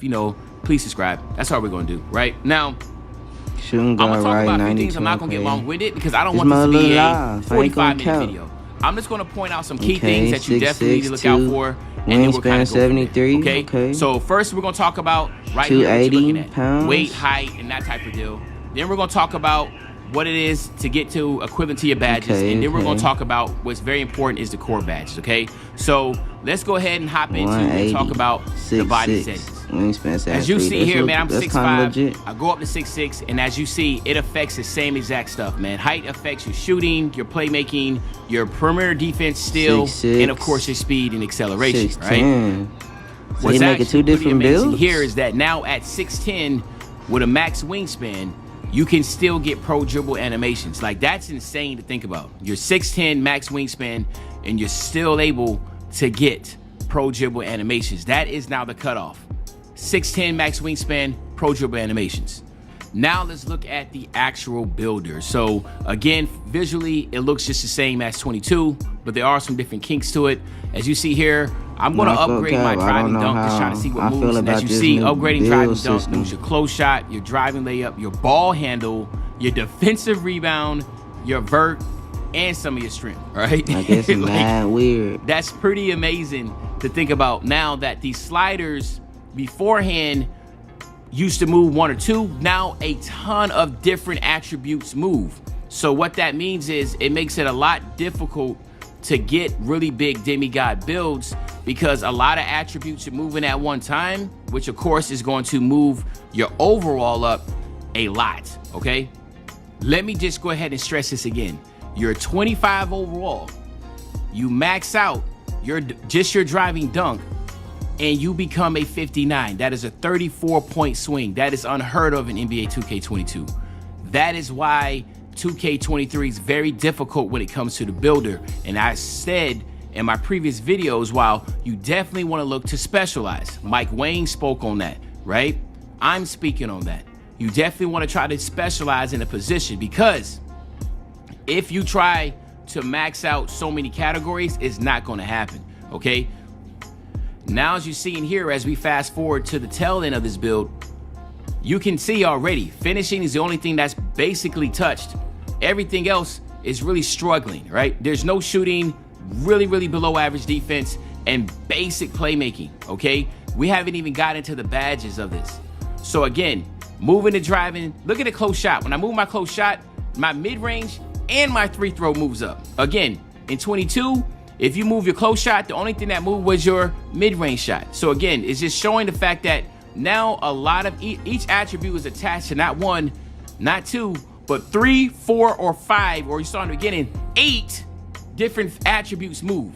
you know, please subscribe. That's all we're gonna do right now. Shooting I'm gonna talk right, about a few things. I'm not gonna get long with it because I don't want this to be a 45-minute video. I'm just gonna point out some key things that you definitely need to look out for, and then we're kind of 73. Okay. So first we're gonna talk about right here what you're looking at, weight, height, and that type of deal. Then we're gonna talk about what it is to get to equivalent to your badges, and then we're gonna talk about what's very important is the core badges. Okay. So let's go ahead and hop into and talk about the body settings. As you see here, man, I'm 6'5". I go up to 6'6", and as you see, it affects the same exact stuff, man. Height affects your shooting, your playmaking, your perimeter defense still, and of course your speed and acceleration, right? So what's actually two different builds here is that now at 6'10", with a max wingspan, you can still get pro dribble animations. Like, that's insane to think about. You're 6'10", max wingspan, and you're still able to get pro dribble animations. That is now the cutoff. 6'10", max wingspan, pro dribble animations. Now let's look at the actual builder. So again, visually, it looks just the same as 22, but there are some different kinks to it. As you see here, I'm going to upgrade my driving dunk, just trying to see what moves. And as you see, upgrading driving dunk moves your close shot, your driving layup, your ball handle, your defensive rebound, your vert, and some of your strength, right? I guess it's mad weird. That's pretty amazing to think about now that these sliders beforehand used to move one or two. Now a ton of different attributes move. So what that means is it makes it a lot difficult to get really big demigod builds because a lot of attributes are moving at one time, which of course is going to move your overall up a lot, okay? Let me just go ahead and stress this again. You're 25 overall, you max out your driving dunk, and you become a 59. That is a 34-point swing. That is unheard of in NBA 2K22. That is why 2K23 is very difficult when it comes to the builder. And I said in my previous videos, while you definitely want to look to specialize. Mike Wayne spoke on that, right? I'm speaking on that. You definitely want to try to specialize in a position, because if you try to max out so many categories, it's not going to happen, okay? Now, as you see in here, as we fast forward to the tail end of this build, you can see already finishing is the only thing that's basically touched. Everything else is really struggling, right? There's no shooting, really below average defense, and basic playmaking, okay? We haven't even got into the badges of this. So again, moving and driving, look at the close shot. When I move my close shot, my mid-range and my free throw moves up. Again, in 22, if you move your close shot, the only thing that moved was your mid-range shot. So again, it's just showing the fact that now a lot of each attribute is attached to not one, not two, but 3, 4, or 5, or you saw in the beginning, 8 different attributes move.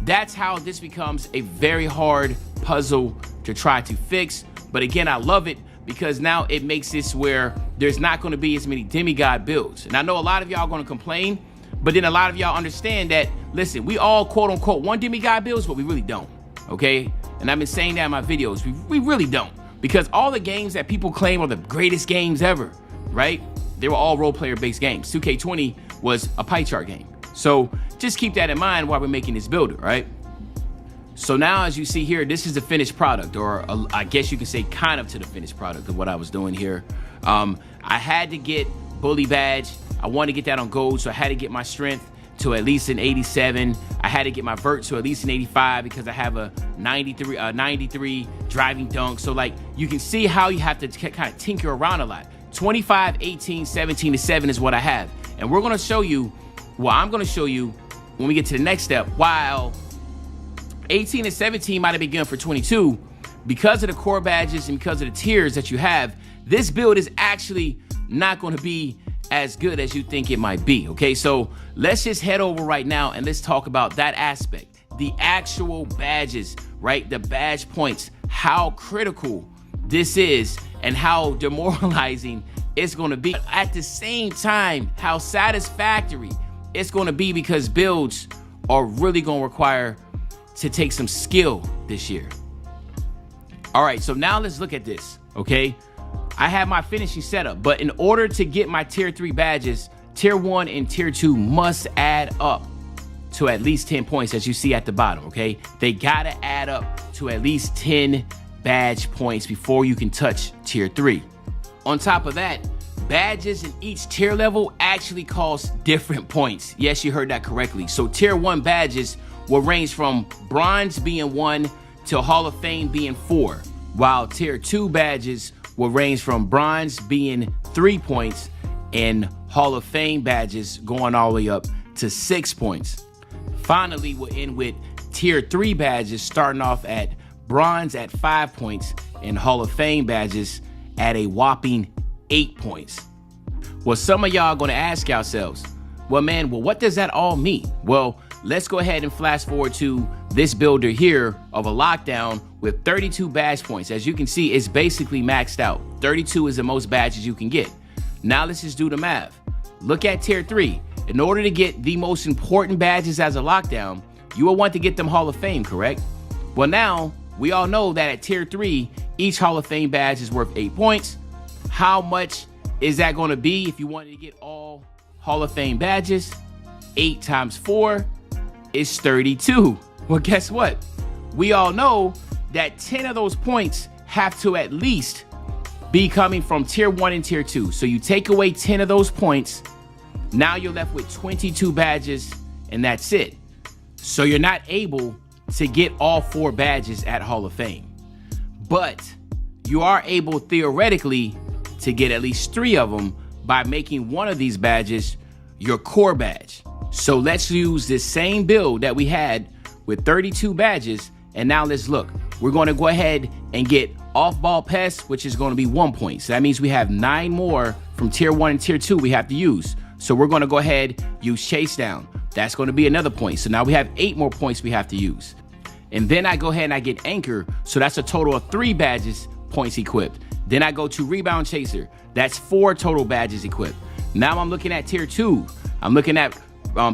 That's how this becomes a very hard puzzle to try to fix. But again, I love it because now it makes this where there's not going to be as many demigod builds. And I know a lot of y'all are going to complain, but then a lot of y'all understand that, listen, we all quote unquote want demigod builds, but we really don't, okay? And I've been saying that in my videos, we really don't. Because all the games that people claim are the greatest games ever, right? They were all role player based games. 2K20 was a pie chart game. So just keep that in mind while we're making this builder, right? So now as you see here, this is the finished product, or I guess you can say kind of to the finished product of what I was doing here. I had to get bully badge. I wanted to get that on gold, so I had to get my strength to at least an 87. I had to get my vert to at least an 85 because I have a 93 driving dunk. So like you can see how you have to kind of tinker around a lot. 25, 18, 17 to 7 is what I have. And we're going to show you, well, I'm going to show you when we get to the next step, while 18 and 17 might have been good for 22, because of the core badges and because of the tiers that you have, this build is actually not going to be as good as you think it might be, okay? So let's just head over right now and let's talk about that aspect, the actual badges, right? The badge points, how critical this is and how demoralizing it's going to be. At the same time, how satisfactory it's going to be, because builds are really going to require to take some skill this year. All right, so now let's look at this, okay? I have my finishing setup, but in order to get my tier 3 badges, tier 1 and tier 2 must add up to at least 10 points, as you see at the bottom, okay? They gotta add up to at least 10 badge points before you can touch tier 3. On top of that, badges in each tier level actually cost different points. Yes, you heard that correctly. So tier 1 badges will range from bronze being 1 to Hall of Fame being 4, while tier 2 badges will range from bronze being 3 points and Hall of Fame badges going all the way up to 6 points. Finally, we'll end with tier 3 badges starting off at bronze at 5 points and Hall of Fame badges at a whopping 8 points. Well, some of y'all gonna ask yourselves, well, what does that all mean? Well, let's go ahead and flash forward to this builder here of a lockdown with 32 badge points. As you can see, it's basically maxed out. 32 is the most badges you can get. Now let's just do the math. Look at tier 3. In order to get the most important badges as a lockdown, you will want to get them Hall of Fame, correct? Well, now we all know that at tier 3, each Hall of Fame badge is worth 8 points. How much is that going to be if you wanted to get all Hall of Fame badges? 8 times 4 is 32. Well, guess what? We all know that 10 of those points have to at least be coming from tier 1 and tier 2. So you take away 10 of those points, now you're left with 22 badges, and that's it. So you're not able to get all 4 badges at Hall of Fame. But you are able, theoretically, to get at least 3 of them by making one of these badges your core badge. So let's use this same build that we had with 32 badges, and now let's look. We're going to go ahead and get off-ball pest, which is going to be 1 point. So that means we have 9 more from tier 1 and tier 2 we have to use. So we're going to go ahead, use chase down. That's going to be another point. So now we have 8 more points we have to use. And then I go ahead and I get anchor. So that's a total of 3 badges points equipped. Then I go to rebound chaser. That's 4 total badges equipped. Now I'm looking at tier 2. I'm looking at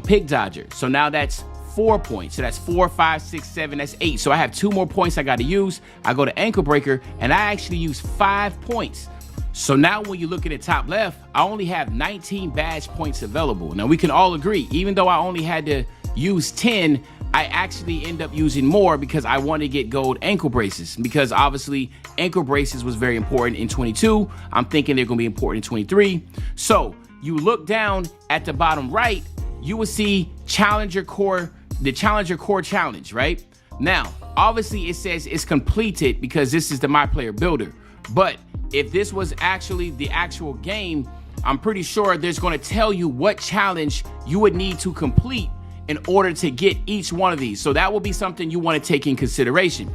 pick dodger. So now that's 4 points. So that's 4, 5, 6, 7, that's 8. So I have 2 more points I got to use. I go to ankle breaker and I actually use 5 points. So now when you look at the top left, I only have 19 badge points available. Now we can all agree, even though I only had to use 10, I actually end up using more because I want to get gold ankle braces, because obviously ankle braces was very important in 22. I'm thinking they're going to be important in 23. So you look down at the bottom right, you will see Challenger Core, the Challenger Core Challenge, right? Now, obviously it says it's completed because this is the My Player Builder. But if this was actually the actual game, I'm pretty sure there's going to tell you what challenge you would need to complete in order to get each one of these. So that will be something you want to take in consideration.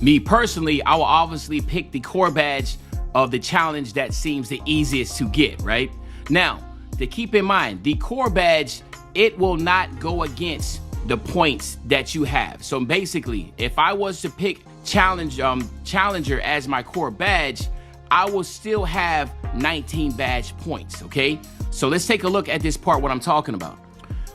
Me personally, I will obviously pick the core badge of the challenge that seems the easiest to get, right? Now, to keep in mind, the core badge, it will not go against the points that you have. So basically, if I was to pick Challenger as my core badge, I will still have 19 badge points, okay? So let's take a look at this part, what I'm talking about.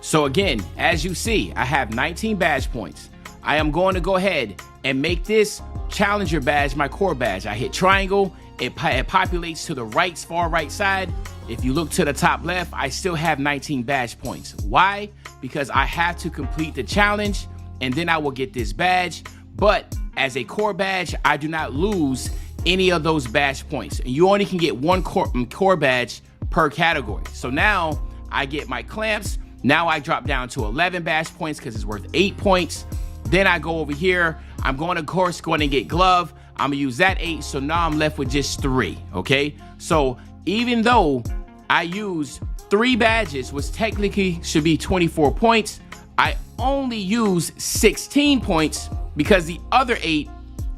So again, as you see, I have 19 badge points. I am going to go ahead and make this Challenger badge my core badge. I hit triangle, it populates to the right, far right side. If you look to the top left, I still have 19 badge points. Why? Because I have to complete the challenge and then I will get this badge. But as a core badge, I do not lose any of those badge points. And you only can get one core badge per category. So now I get my clamps. Now I drop down to 11 badge points because it's worth 8 points. Then I go over here. I'm going to, of course, going to get glove. I'm going to use that 8. So now I'm left with just 3. Okay. So even though I use 3 badges, which technically should be 24 points, I only use 16 points because the other 8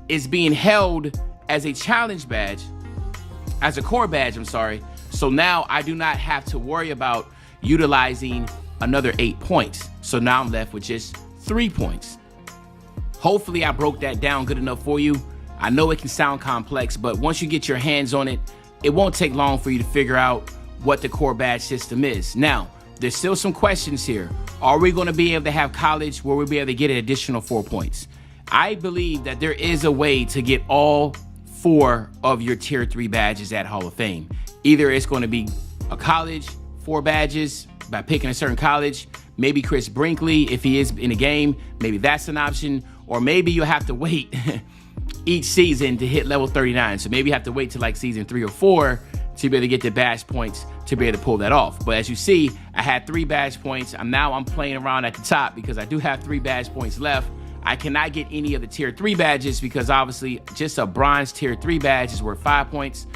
is being held as a challenge badge, as a core badge, I'm sorry. So now I do not have to worry about utilizing another 8 points. So now I'm left with just 3 points. Hopefully I broke that down good enough for you. I know it can sound complex, but once you get your hands on it, it won't take long for you to figure out what the core badge system is. Now, there's still some questions here. Are we going to be able to have college where we'll be able to get an additional 4 points? I believe that there is a way to get all 4 of your tier 3 badges at Hall of Fame. Either it's going to be a college, 4 badges by picking a certain college, maybe Chris Brinkley, if he is in the game, maybe that's an option, or maybe you'll have to wait each season to hit level 39. So maybe you have to wait till like season 3 or 4 to be able to get the badge points to be able to pull that off. But as you see, I had 3 badge points. I'm playing around at the top because I do have 3 badge points left. I cannot get any of the tier 3 badges because obviously just a bronze tier 3 badge is worth 5 points.